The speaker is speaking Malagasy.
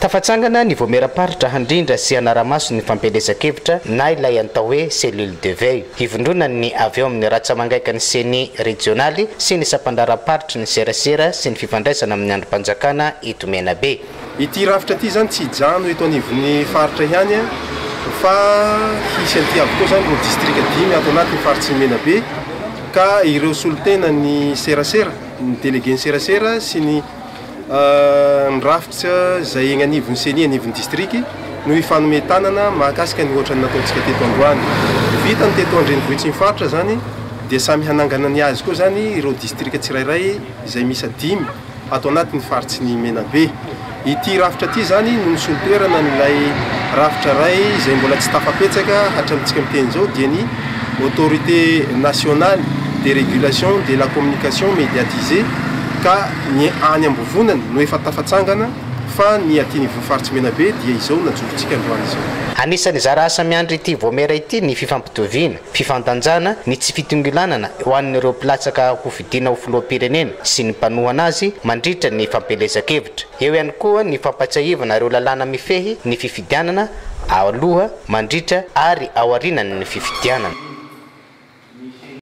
Tafatsangana ny vomera-paritra handrindra sy anaramaso ny fampelezan-kevitra na ilay antao hoe cellule de veille. Ivondrona ny avy eo amin'ny ratsamangaiky ny seny regionaly sy ny sampandara-paritra ny serasera sy ny fifandraisana amin'ny androm-panjakana eto Menabe. Ity rafitra ity zany tsy hijano eto anivon'ny faritra ihany fa hisy an'ity avokoa zany ro district 5 ato anatin'ny faritra Menabe ka ireo solitena ny serasera, ny délégué ny serasera sy ny rafitra zay eny anivon'ny seny anivon'ny district no ifanometanana mahakasika ny ohatrany nataontsika teto Androany. Vita ny teto Andrenivohitra ny faritra zany dia samy hanangana ny azy koa zany ireo district tsirairay izay misy 5 ato anatin'ny faritra ny Menabe. Ity rafitra ity zany no nisolotoerana n'ilay rafitra ray izay mbola tsy tafapetsaka hatramintsika miteny zao dia ny autorité nationale de régulation de la communication médiatisée ka ny any ambovonany no efa tafatsangana fa ny aty faritra Menabe dia izao najorotsika androany izao. Anisany zara asa miandry ity vomera ity ny fifampitoviana, fifandanjana, ny tsy fitongilanana ho an'ireo mpilatsaka ho fidina ho filoham-pirenena sy ny mpanoha anazy mandritra ny fampelezan-kevitra. Eo ihany koa ny fampatsiahivana ireo lalàna mifehy ny fifidianana aloha mandritra ary ao aorianany ny fifidianana.